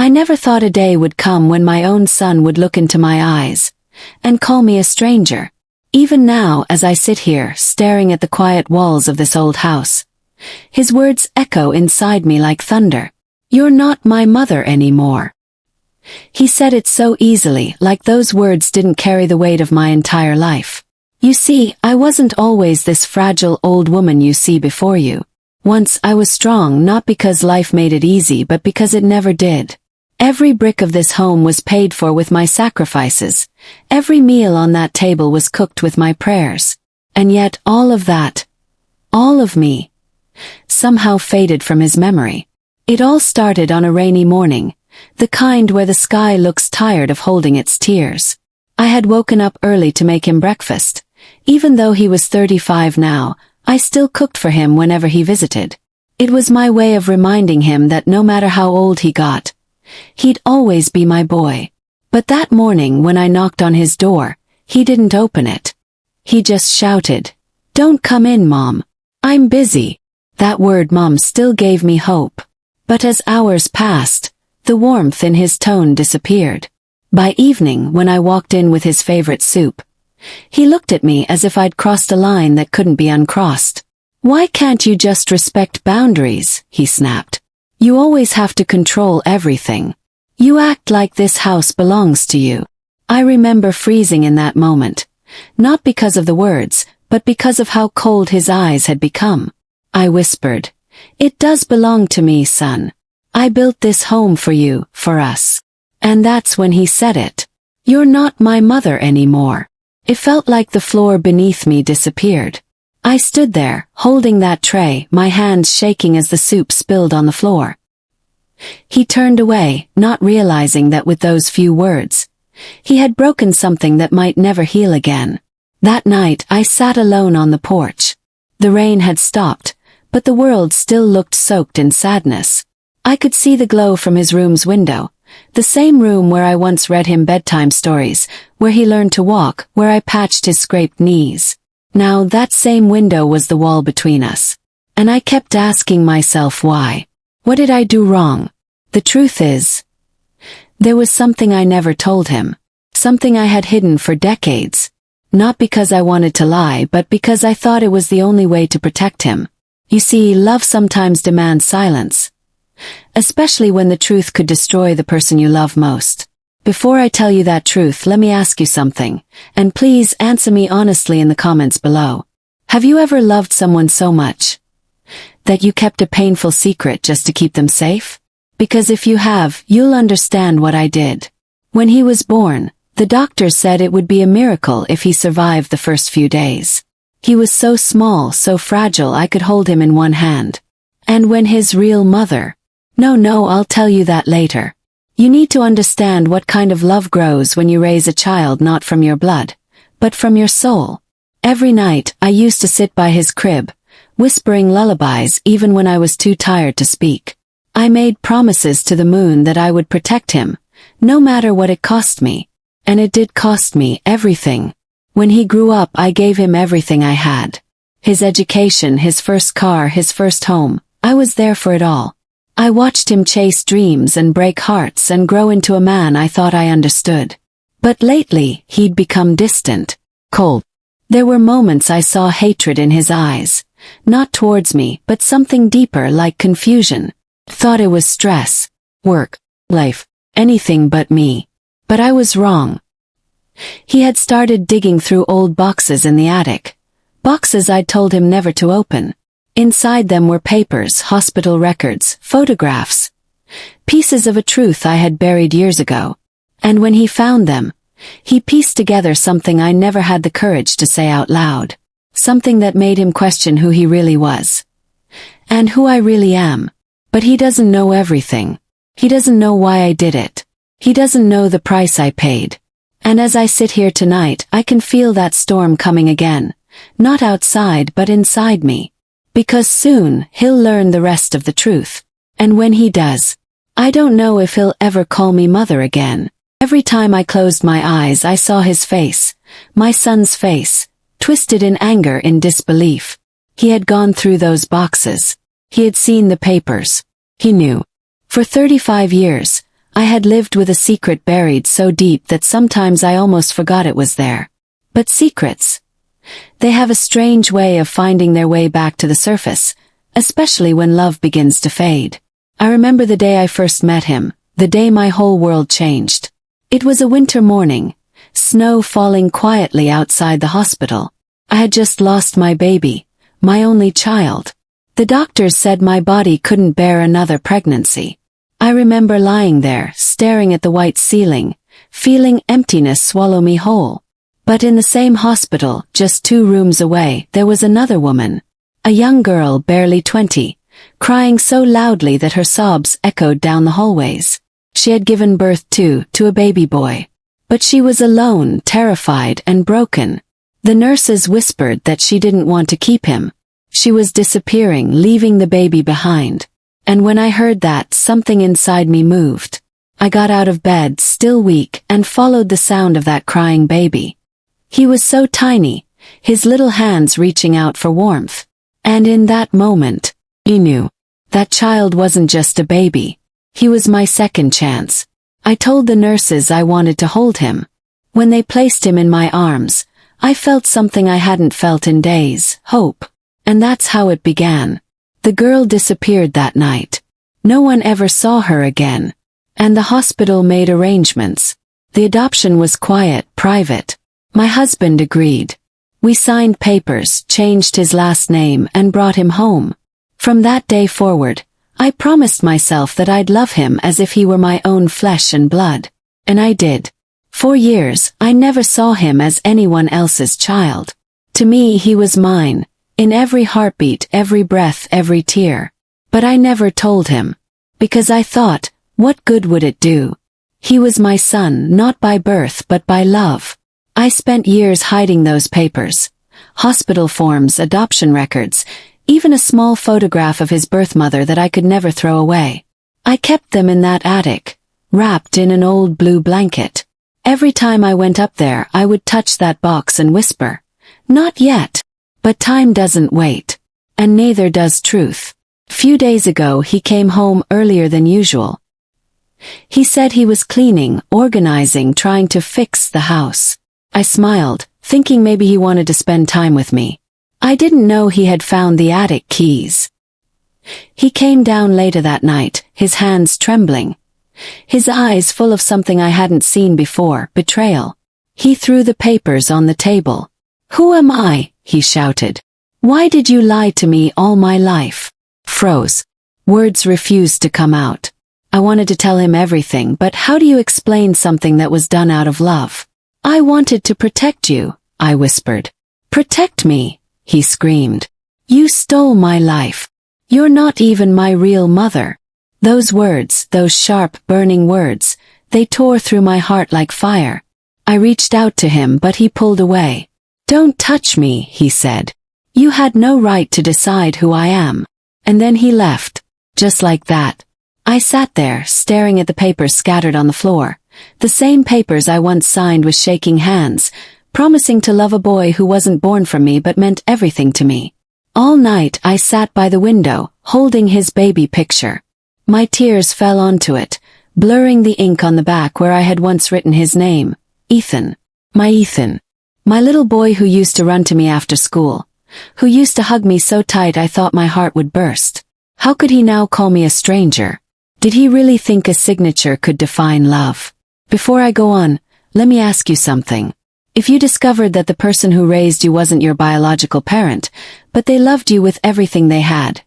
I never thought a day would come when my own son would look into my eyes and call me a stranger. Even now, as I sit here, staring at the quiet walls of this old house, his words echo inside me like thunder. You're not my mother anymore. He said it so easily, like those words didn't carry the weight of my entire life. You see, I wasn't always this fragile old woman you see before you. Once I was strong not because life made it easy but because it never did. Every brick of this home was paid for with my sacrifices. Every meal on that table was cooked with my prayers. And yet all of that, all of me, somehow faded from his memory. It all started on a rainy morning, the kind where the sky looks tired of holding its tears. I had woken up early to make him breakfast. Even though he was 35 now, I still cooked for him whenever he visited. It was my way of reminding him that no matter how old he got, he'd always be my boy. But that morning when I knocked on his door, he didn't open it. He just shouted, "Don't come in, Mom. I'm busy." That word Mom still gave me hope. But as hours passed, the warmth in his tone disappeared. By evening, when I walked in with his favorite soup, he looked at me as if I'd crossed a line that couldn't be uncrossed. "Why can't you just respect boundaries?" he snapped. "You always have to control everything. You act like this house belongs to you." I remember freezing in that moment, not because of the words, but because of how cold his eyes had become. I whispered, "It does belong to me, son. I built this home for you, for us." And that's when he said it. "You're not my mother anymore." It felt like the floor beneath me disappeared. I stood there, holding that tray, my hands shaking as the soup spilled on the floor. He turned away, not realizing that with those few words, he had broken something that might never heal again. That night I sat alone on the porch. The rain had stopped, but the world still looked soaked in sadness. I could see the glow from his room's window, the same room where I once read him bedtime stories, where he learned to walk, where I patched his scraped knees. Now that same window was the wall between us. And I kept asking myself why. What did I do wrong? The truth is, there was something I never told him. Something I had hidden for decades. Not because I wanted to lie, but because I thought it was the only way to protect him. You see, love sometimes demands silence. Especially when the truth could destroy the person you love most. Before I tell you that truth, let me ask you something, and please answer me honestly in the comments below. Have you ever loved someone so much that you kept a painful secret just to keep them safe? Because if you have, you'll understand what I did. When he was born, the doctors said it would be a miracle if he survived the first few days. He was so small, so fragile I could hold him in one hand. And when his real mother— No, I'll tell you that later. You need to understand what kind of love grows when you raise a child not from your blood, but from your soul. Every night, I used to sit by his crib, whispering lullabies even when I was too tired to speak. I made promises to the moon that I would protect him, no matter what it cost me. And it did cost me everything. When he grew up, I gave him everything I had. His education, his first car, his first home. I was there for it all. I watched him chase dreams and break hearts and grow into a man I thought I understood. But lately, he'd become distant, cold. There were moments I saw hatred in his eyes, not towards me, but something deeper like confusion. Thought it was stress, work, life, anything but me. But I was wrong. He had started digging through old boxes in the attic. Boxes I'd told him never to open. Inside them were papers, hospital records, photographs. Pieces of a truth I had buried years ago. And when he found them, he pieced together something I never had the courage to say out loud. Something that made him question who he really was. And who I really am. But he doesn't know everything. He doesn't know why I did it. He doesn't know the price I paid. And as I sit here tonight, I can feel that storm coming again. Not outside, but inside me. Because soon, he'll learn the rest of the truth. And when he does, I don't know if he'll ever call me mother again. Every time I closed my eyes, I saw his face, my son's face, twisted in anger, in disbelief. He had gone through those boxes. He had seen the papers. He knew. For 35 years, I had lived with a secret buried so deep that sometimes I almost forgot it was there. But secrets, they have a strange way of finding their way back to the surface, especially when love begins to fade. I remember the day I first met him, the day my whole world changed. It was a winter morning, snow falling quietly outside the hospital. I had just lost my baby, my only child. The doctors said my body couldn't bear another pregnancy. I remember lying there, staring at the white ceiling, feeling emptiness swallow me whole. But in the same hospital, just 2 rooms away, there was another woman. A young girl, barely 20, crying so loudly that her sobs echoed down the hallways. She had given birth to a baby boy. But she was alone, terrified and broken. The nurses whispered that she didn't want to keep him. She was disappearing, leaving the baby behind. And when I heard that, something inside me moved. I got out of bed, still weak, and followed the sound of that crying baby. He was so tiny, his little hands reaching out for warmth. And in that moment, I knew. That child wasn't just a baby. He was my second chance. I told the nurses I wanted to hold him. When they placed him in my arms, I felt something I hadn't felt in days, hope. And that's how it began. The girl disappeared that night. No one ever saw her again. And the hospital made arrangements. The adoption was quiet, private. My husband agreed. We signed papers, changed his last name, and brought him home. From that day forward, I promised myself that I'd love him as if he were my own flesh and blood. And I did. For years, I never saw him as anyone else's child. To me, he was mine, in every heartbeat, every breath, every tear. But I never told him. Because I thought, what good would it do? He was my son, not by birth but by love. I spent years hiding those papers. Hospital forms, adoption records, even a small photograph of his birth mother that I could never throw away. I kept them in that attic, wrapped in an old blue blanket. Every time I went up there, I would touch that box and whisper, "Not yet." But time doesn't wait. And neither does truth. Few days ago he came home earlier than usual. He said he was cleaning, organizing, trying to fix the house. I smiled, thinking maybe he wanted to spend time with me. I didn't know he had found the attic keys. He came down later that night, his hands trembling. His eyes full of something I hadn't seen before, betrayal. He threw the papers on the table. "Who am I?" he shouted. "Why did you lie to me all my life?" Froze. Words refused to come out. I wanted to tell him everything, but how do you explain something that was done out of love? "I wanted to protect you," I whispered. "Protect me," he screamed. "You stole my life. You're not even my real mother." Those words, those sharp, burning words, they tore through my heart like fire. I reached out to him, but he pulled away. "Don't touch me," he said. "You had no right to decide who I am." And then he left. Just like that. I sat there, staring at the papers scattered on the floor. The same papers I once signed with shaking hands, promising to love a boy who wasn't born from me but meant everything to me. All night I sat by the window, holding his baby picture. My tears fell onto it, blurring the ink on the back where I had once written his name. Ethan. My Ethan. My little boy who used to run to me after school. Who used to hug me so tight I thought my heart would burst. How could he now call me a stranger? Did he really think a signature could define love? Before I go on, let me ask you something. If you discovered that the person who raised you wasn't your biological parent, but they loved you with everything they had,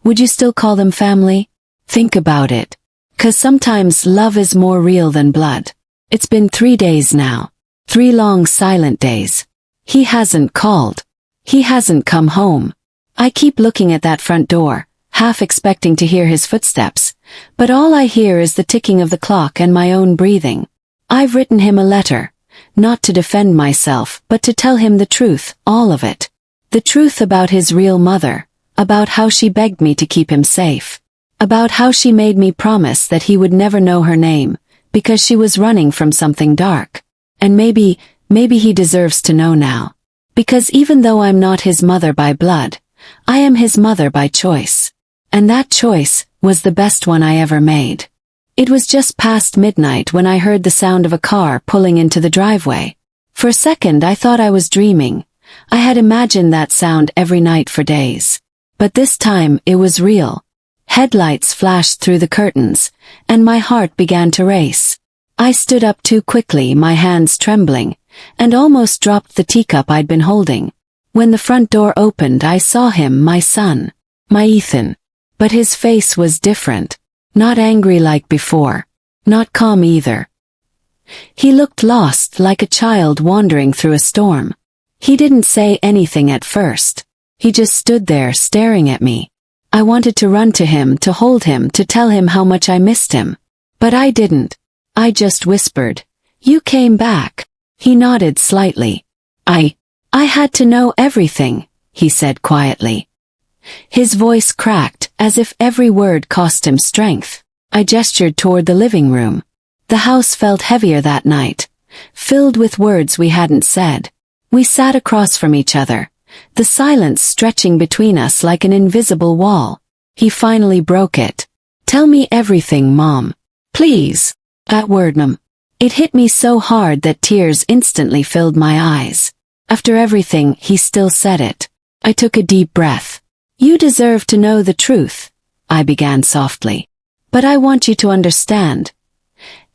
would you still call them family? Think about it. 'Cause sometimes love is more real than blood. It's been 3 days now. 3 long silent days. He hasn't called. He hasn't come home. I keep looking at that front door, half expecting to hear his footsteps, but all I hear is the ticking of the clock and my own breathing. I've written him a letter, not to defend myself, but to tell him the truth, all of it. The truth about his real mother, about how she begged me to keep him safe, about how she made me promise that he would never know her name, because she was running from something dark. And maybe he deserves to know now. Because even though I'm not his mother by blood, I am his mother by choice. And that choice was the best one I ever made. It was just past midnight when I heard the sound of a car pulling into the driveway. For a second I thought I was dreaming. I had imagined that sound every night for days. But this time it was real. Headlights flashed through the curtains, and my heart began to race. I stood up too quickly, my hands trembling, and almost dropped the teacup I'd been holding. When the front door opened I saw him, my son. My Ethan. But his face was different. Not angry like before. Not calm either. He looked lost, like a child wandering through a storm. He didn't say anything at first. He just stood there staring at me. I wanted to run to him, to hold him, to tell him how much I missed him. But I didn't. I just whispered, "You came back." He nodded slightly. I had to know everything," he said quietly. His voice cracked, as if every word cost him strength. I gestured toward the living room. The house felt heavier that night, filled with words we hadn't said. We sat across from each other, the silence stretching between us like an invisible wall. He finally broke it. "Tell me everything, Mom. Please." That word, "mom." It hit me so hard that tears instantly filled my eyes. After everything, he still said it. I took a deep breath. "You deserve to know the truth," I began softly. "But I want you to understand.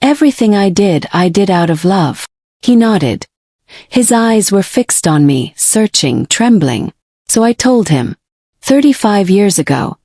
Everything I did out of love." He nodded. His eyes were fixed on me, searching, trembling. So I told him. 35 years ago,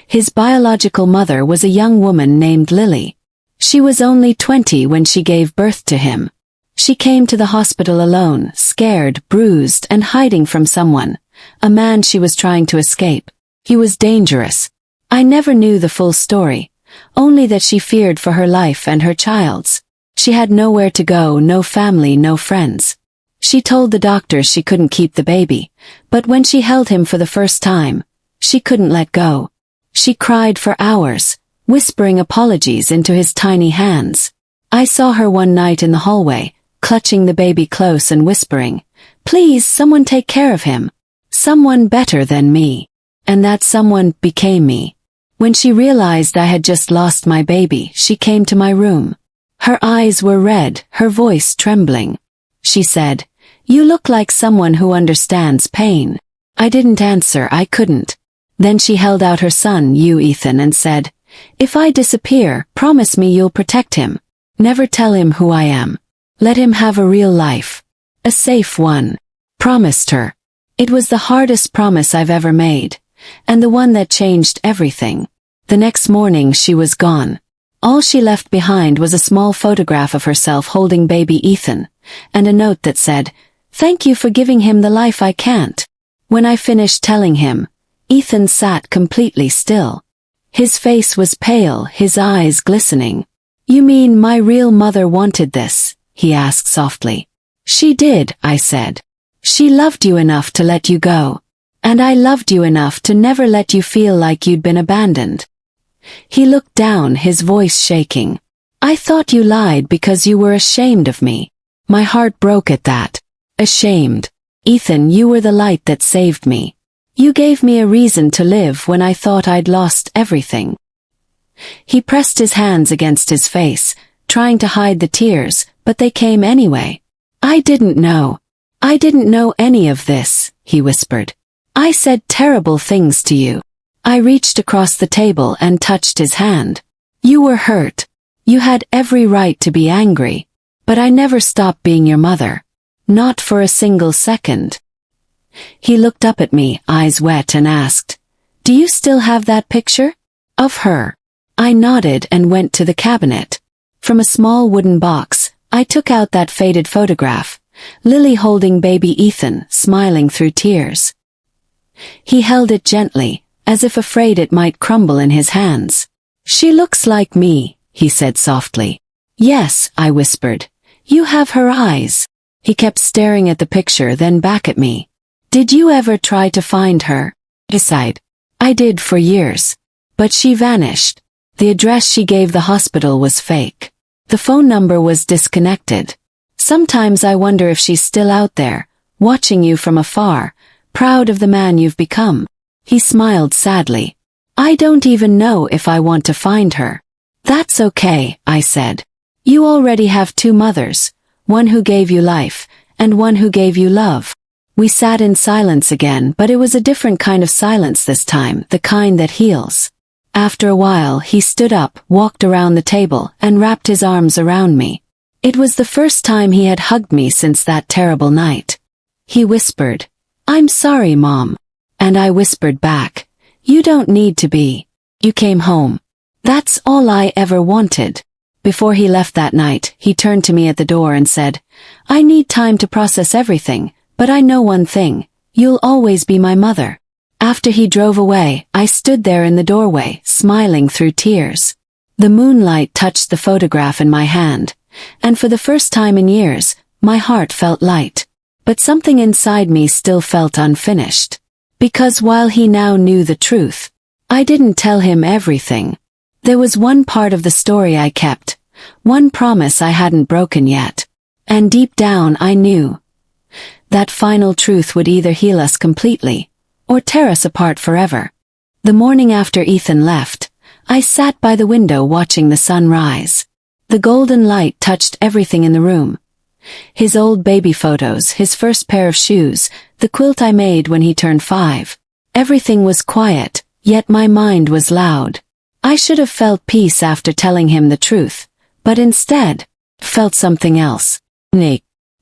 his biological mother was a young woman named Lily. She was only 20 when she gave birth to him. She came to the hospital alone, scared, bruised, and hiding from someone, a man she was trying to escape. He was dangerous. I never knew the full story, only that she feared for her life and her child's. She had nowhere to go, no family, no friends. She told the doctors she couldn't keep the baby, but when she held him for the first time, she couldn't let go. She cried for hours, whispering apologies into his tiny hands. I saw her one night in the hallway, clutching the baby close and whispering, "Please, someone take care of him. Someone better than me." And that someone became me. When she realized I had just lost my baby, she came to my room. Her eyes were red, her voice trembling. She said, "You look like someone who understands pain." I didn't answer, I couldn't. Then she held out her son, you Ethan, and said, "If I disappear, promise me you'll protect him. Never tell him who I am. Let him have a real life. A safe one." Promised her. It was the hardest promise I've ever made, and the one that changed everything. The next morning she was gone. All she left behind was a small photograph of herself holding baby Ethan, and a note that said, "Thank you for giving him the life I can't." When I finished telling him, Ethan sat completely still. His face was pale, his eyes glistening. "You mean my real mother wanted this?" he asked softly. "She did," I said. "She loved you enough to let you go. And I loved you enough to never let you feel like you'd been abandoned." He looked down, his voice shaking. "I thought you lied because you were ashamed of me." My heart broke at that. Ashamed. Ethan, you were the light that saved me. You gave me a reason to live when I thought I'd lost everything. He pressed his hands against his face, trying to hide the tears, but they came anyway. "I didn't know. I didn't know any of this," he whispered. "I said terrible things to you." I reached across the table and touched his hand. "You were hurt. You had every right to be angry. But I never stopped being your mother. Not for a single second." He looked up at me, eyes wet, and asked, "Do you still have that picture? Of her?" I nodded and went to the cabinet. From a small wooden box, I took out that faded photograph, Lily holding baby Ethan, smiling through tears. He held it gently, as if afraid it might crumble in his hands. "She looks like me," he said softly. "Yes," I whispered. "You have her eyes." He kept staring at the picture, then back at me. "Did you ever try to find her?" I sighed. "I did for years. But she vanished. The address she gave the hospital was fake. The phone number was disconnected. Sometimes I wonder if she's still out there, watching you from afar, proud of the man you've become." He smiled sadly. "I don't even know if I want to find her. That's okay, I said. You already have two mothers, one who gave you life, and one who gave you love. We sat in silence again, but it was a different kind of silence this time, the kind that heals. After a while he stood up, walked around the table, and wrapped his arms around me. It was the first time he had hugged me since that terrible night. He whispered, "I'm sorry, Mom." And I whispered back, "You don't need to be. You came home. That's all I ever wanted." Before he left that night, he turned to me at the door and said, "I need time to process everything, but I know one thing, you'll always be my mother." After he drove away, I stood there in the doorway, smiling through tears. The moonlight touched the photograph in my hand, and for the first time in years, my heart felt light. But something inside me still felt unfinished. Because while he now knew the truth, I didn't tell him everything. There was one part of the story I kept, one promise I hadn't broken yet. And deep down I knew that final truth would either heal us completely, or tear us apart forever. The morning after Ethan left, I sat by the window watching the sun rise. The golden light touched everything in the room. His old baby photos, his first pair of shoes, the quilt I made when he turned 5. Everything was quiet, yet my mind was loud. I should have felt peace after telling him the truth, but instead, felt something else.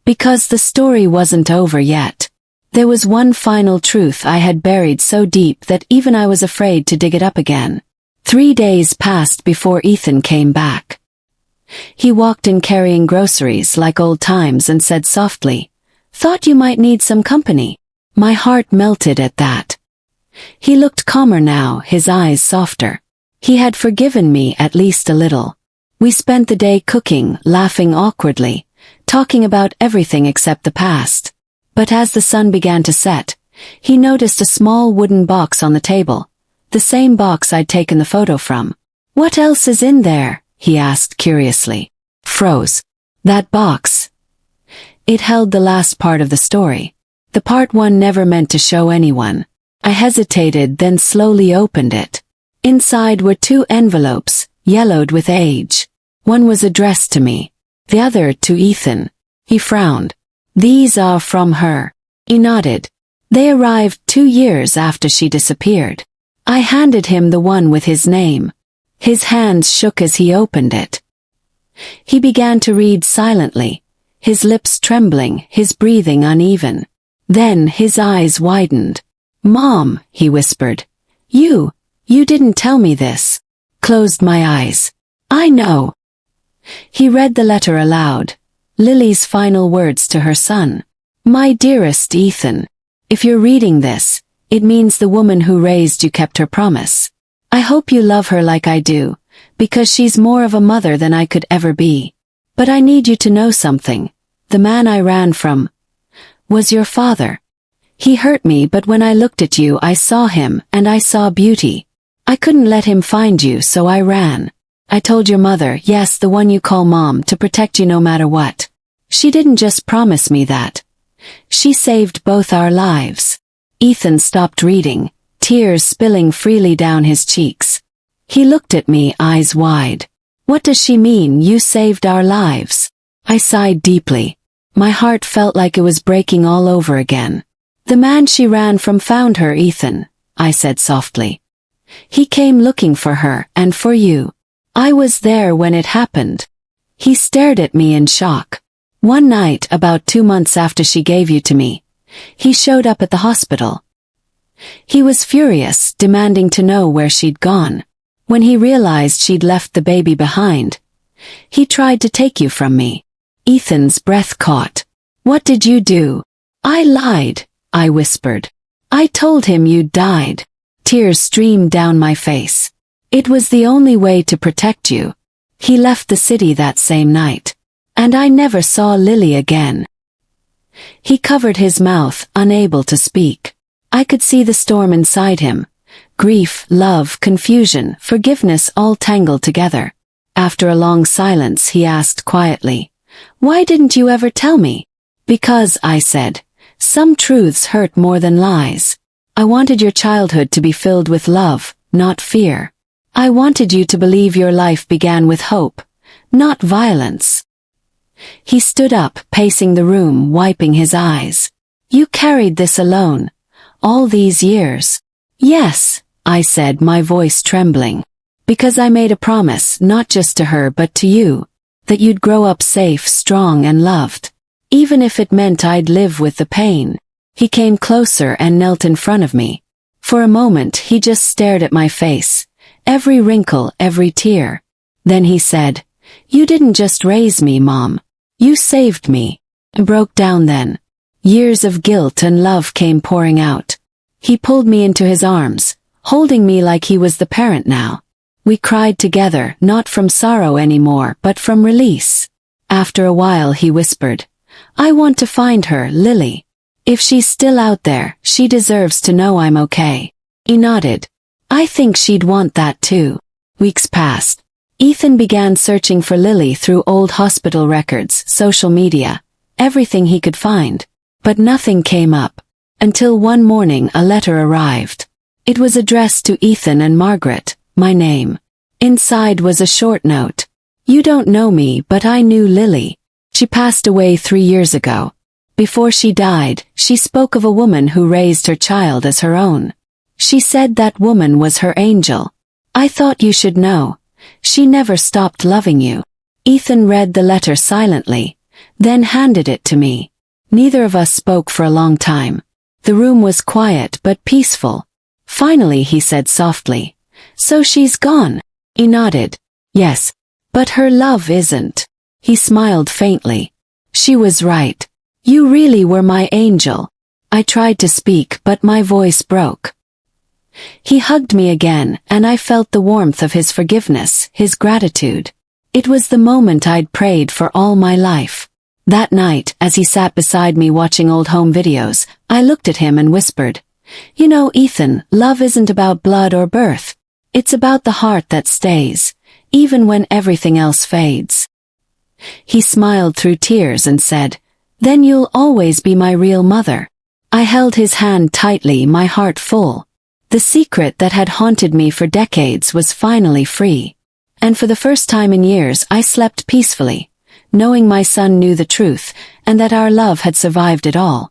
Because the story wasn't over yet. There was one final truth I had buried so deep that even I was afraid to dig it up again. 3 days passed before Ethan came back. He walked in carrying groceries like old times and said softly, "Thought you might need some company." My heart melted at that. He looked calmer now, his eyes softer. He had forgiven me at least a little. We spent the day cooking, laughing awkwardly, talking about everything except the past. But as the sun began to set, he noticed a small wooden box on the table, the same box I'd taken the photo from. "What else is in there?" he asked curiously. Froze. That box. It held the last part of the story. The part one never meant to show anyone. I hesitated, then slowly opened it. Inside were 2 envelopes, yellowed with age. One was addressed to me, the other to Ethan. He frowned. "These are from her." He nodded. "They arrived 2 years after she disappeared." I handed him the one with his name. His hands shook as he opened it. He began to read silently, his lips trembling, his breathing uneven. Then his eyes widened. "Mom," he whispered. You didn't tell me this." Closed my eyes. "I know." He read the letter aloud. Lily's final words to her son. "My dearest Ethan, if you're reading this, it means the woman who raised you kept her promise. I hope you love her like I do, because she's more of a mother than I could ever be. But I need you to know something. The man I ran from was your father. He hurt me, but when I looked at you I saw him, and I saw beauty. I couldn't let him find you, so I ran. I told your mother, yes, the one you call Mom, to protect you no matter what. She didn't just promise me that. She saved both our lives." Ethan stopped reading, tears spilling freely down his cheeks. He looked at me, eyes wide. "What does she mean, you saved our lives?" I sighed deeply. My heart felt like it was breaking all over again. "The man she ran from found her, Ethan," I said softly. "He came looking for her, and for you. I was there when it happened." He stared at me in shock. "One night, about 2 months after she gave you to me, he showed up at the hospital. He was furious, demanding to know where she'd gone. When he realized she'd left the baby behind, he tried to take you from me." Ethan's breath caught. "What did you do?" "I lied," I whispered. "I told him you'd died." Tears streamed down my face. "It was the only way to protect you." He left the city that same night. And I never saw Lily again. He covered his mouth, unable to speak. I could see the storm inside him. Grief, love, confusion, forgiveness all tangled together. After a long silence he asked quietly, "Why didn't you ever tell me?" "Because," I said, "some truths hurt more than lies. I wanted your childhood to be filled with love, not fear." I wanted you to believe your life began with hope, not violence. He stood up, pacing the room, wiping his eyes. You carried this alone, all these years. Yes, I said, my voice trembling. Because I made a promise, not just to her but to you, that you'd grow up safe, strong and loved. Even if it meant I'd live with the pain. He came closer and knelt in front of me. For a moment he just stared at my face, every wrinkle, every tear. Then he said, "You didn't just raise me, Mom. You saved me." I broke down then. Years of guilt and love came pouring out. He pulled me into his arms, holding me like he was the parent now. We cried together, not from sorrow anymore, but from release. After a while he whispered, "I want to find her, Lily. If she's still out there, she deserves to know I'm okay." He nodded. I think she'd want that too. Weeks passed. Ethan began searching for Lily through old hospital records, social media, everything he could find. But nothing came up. Until one morning a letter arrived. It was addressed to Ethan and Margaret, my name. Inside was a short note. "You don't know me, but I knew Lily. She passed away 3 years ago. Before she died, she spoke of a woman who raised her child as her own. She said that woman was her angel. I thought you should know. She never stopped loving you." Ethan read the letter silently, then handed it to me. Neither of us spoke for a long time. The room was quiet but peaceful. Finally he said softly, "So she's gone?" He nodded. "Yes. But her love isn't." He smiled faintly. "She was right. You really were my angel." I tried to speak but my voice broke. He hugged me again and I felt the warmth of his forgiveness, his gratitude. It was the moment I'd prayed for all my life. That night, as he sat beside me watching old home videos, I looked at him and whispered, "You know, Ethan, love isn't about blood or birth. It's about the heart that stays, even when everything else fades." He smiled through tears and said, "Then you'll always be my real mother." I held his hand tightly, my heart full. The secret that had haunted me for decades was finally free. And for the first time in years I slept peacefully, knowing my son knew the truth, and that our love had survived it all.